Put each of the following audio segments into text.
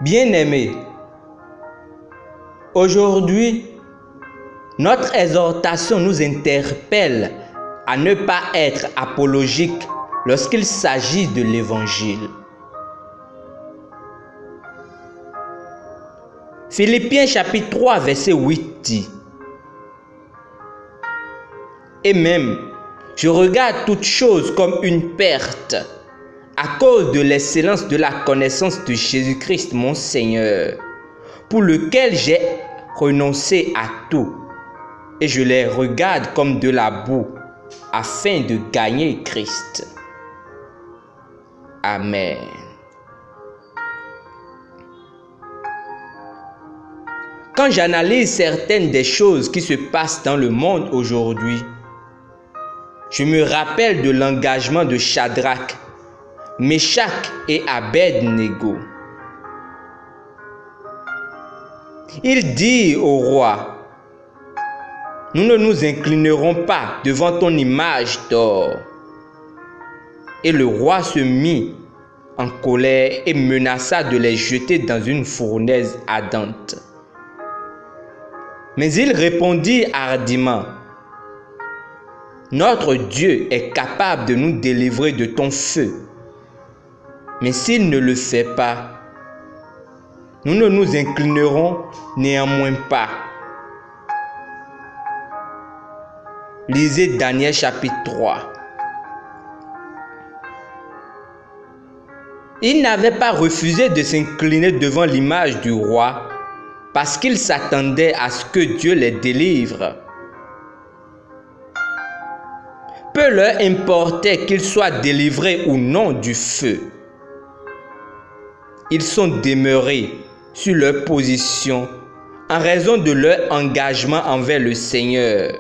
Bien-aimés, aujourd'hui, notre exhortation nous interpelle à ne pas être apologique lorsqu'il s'agit de l'Évangile. Philippiens chapitre 3, verset 8 dit: Et même, je regarde toutes choses comme une perte à cause de l'excellence de la connaissance de Jésus-Christ mon Seigneur, pour lequel j'ai renoncé à tout, et je les regarde comme de la boue, afin de gagner Christ. Amen. Quand j'analyse certaines des choses qui se passent dans le monde aujourd'hui, je me rappelle de l'engagement de Shadrach, Meshach et Abed-Nego. Il dit au roi: nous ne nous inclinerons pas devant ton image d'or. Et le roi se mit en colère et menaça de les jeter dans une fournaise ardente. Mais il répondit hardiment: notre Dieu est capable de nous délivrer de ton feu. Mais s'il ne le fait pas, nous ne nous inclinerons néanmoins pas. Lisez Daniel chapitre 3. Il n'avait pas refusé de s'incliner devant l'image du roi parce qu'il s'attendait à ce que Dieu les délivre. Peu leur importait qu'ils soient délivrés ou non du feu. Ils sont demeurés sur leur position en raison de leur engagement envers le Seigneur,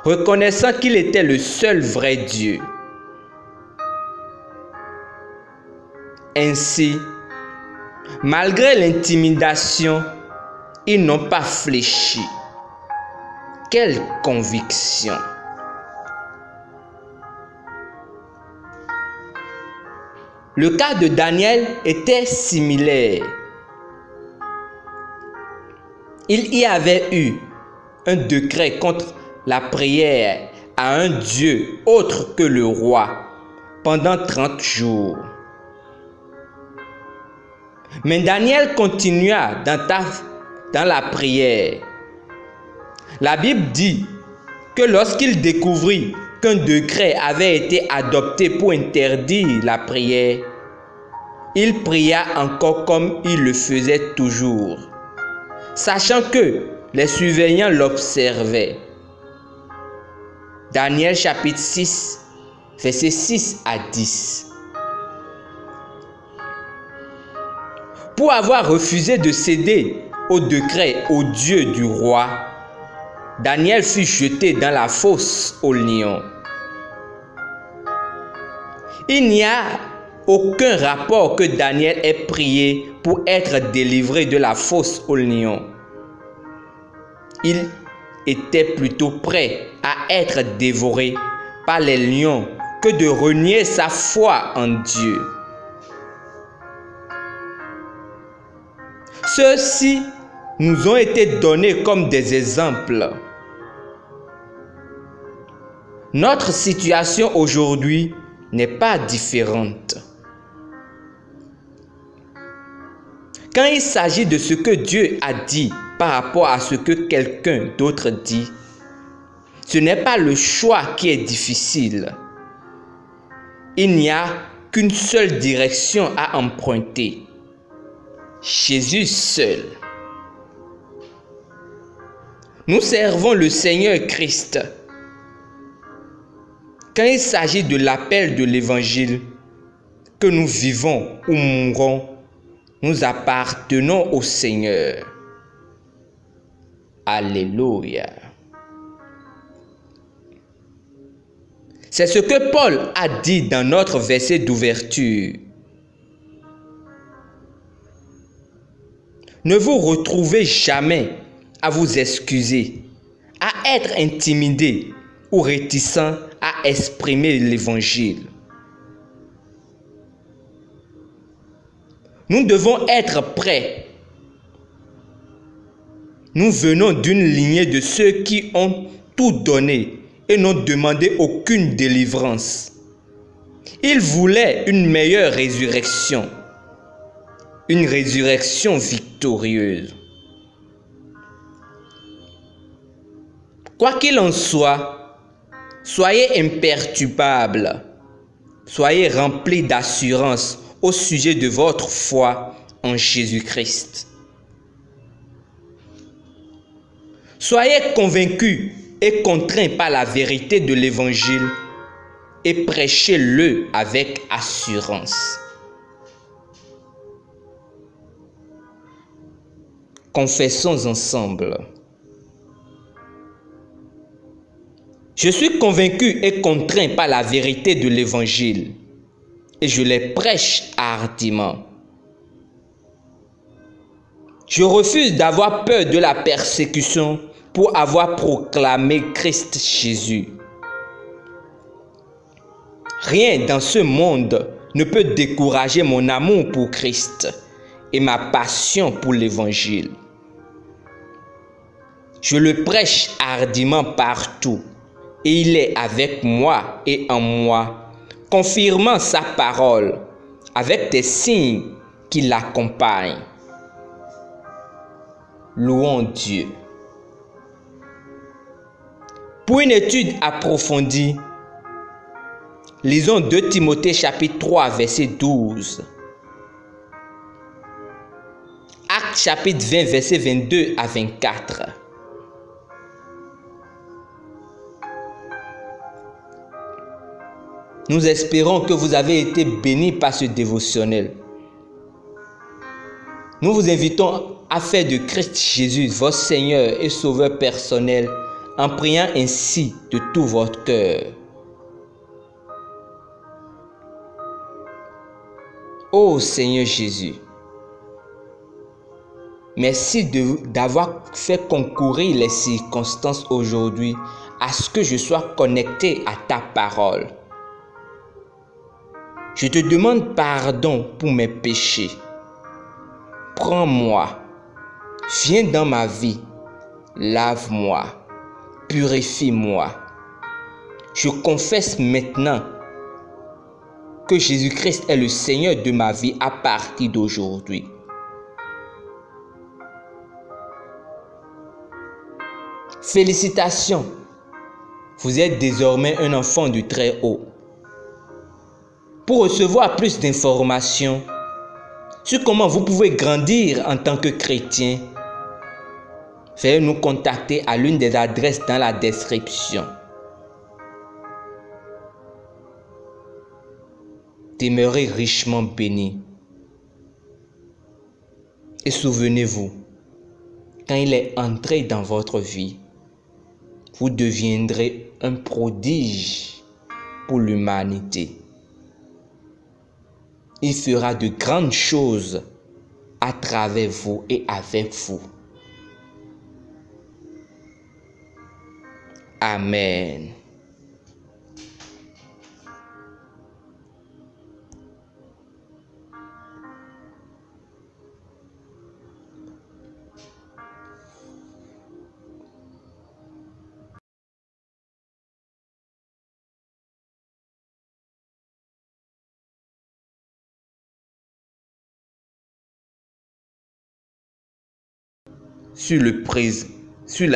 reconnaissant qu'il était le seul vrai Dieu. Ainsi, malgré l'intimidation, ils n'ont pas fléchi. Quelle conviction! Le cas de Daniel était similaire. Il y avait eu un décret contre la prière à un Dieu autre que le roi pendant 30 jours. Mais Daniel continua dans la prière. La Bible dit que lorsqu'il découvrit qu'un décret avait été adopté pour interdire la prière, il pria encore comme il le faisait toujours, sachant que les surveillants l'observaient. Daniel chapitre 6, versets 6 à 10. Pour avoir refusé de céder au décret au Dieu du roi, Daniel fut jeté dans la fosse aux lions. Il n'y a aucun rapport que Daniel ait prié pour être délivré de la fosse aux lions. Il était plutôt prêt à être dévoré par les lions que de renier sa foi en Dieu. Ceux-ci nous ont été donnés comme des exemples. Notre situation aujourd'hui n'est pas différente. Quand il s'agit de ce que Dieu a dit par rapport à ce que quelqu'un d'autre dit, ce n'est pas le choix qui est difficile. Il n'y a qu'une seule direction à emprunter: Jésus seul. Nous servons le Seigneur Christ. Quand il s'agit de l'appel de l'Évangile, que nous vivons ou mourons, nous appartenons au Seigneur. Alléluia. C'est ce que Paul a dit dans notre verset d'ouverture. Ne vous retrouvez jamais à vous excuser, à être intimidé ou réticent à exprimer l'Évangile. Nous devons être prêts. Nous venons d'une lignée de ceux qui ont tout donné et n'ont demandé aucune délivrance. Ils voulaient une meilleure résurrection, une résurrection victorieuse. Quoi qu'il en soit, soyez imperturbables, soyez remplis d'assurance au sujet de votre foi en Jésus-Christ. Soyez convaincus et contraints par la vérité de l'Évangile et prêchez-le avec assurance. Confessons ensemble. Je suis convaincu et contraint par la vérité de l'Évangile et je les prêche hardiment. Je refuse d'avoir peur de la persécution pour avoir proclamé Christ Jésus. Rien dans ce monde ne peut décourager mon amour pour Christ et ma passion pour l'Évangile. Je le prêche hardiment partout et il est avec moi et en moi, confirmant sa parole avec des signes qui l'accompagnent. Louons Dieu. Pour une étude approfondie, lisons 2 Timothée chapitre 3 verset 12. Actes chapitre 20 verset 22 à 24. Nous espérons que vous avez été bénis par ce dévotionnel. Nous vous invitons à faire de Christ Jésus votre Seigneur et Sauveur personnel en priant ainsi de tout votre cœur. Ô Seigneur Jésus, merci d'avoir fait concourir les circonstances aujourd'hui à ce que je sois connecté à ta parole. Je te demande pardon pour mes péchés. Prends-moi, viens dans ma vie, lave-moi, purifie-moi. Je confesse maintenant que Jésus-Christ est le Seigneur de ma vie à partir d'aujourd'hui. Félicitations, vous êtes désormais un enfant du Très-Haut. Pour recevoir plus d'informations sur comment vous pouvez grandir en tant que chrétien, veuillez nous contacter à l'une des adresses dans la description. Demeurez richement bénis. Et souvenez-vous, quand il est entré dans votre vie, vous deviendrez un prodige pour l'humanité. Il fera de grandes choses à travers vous et avec vous. Amen. Sur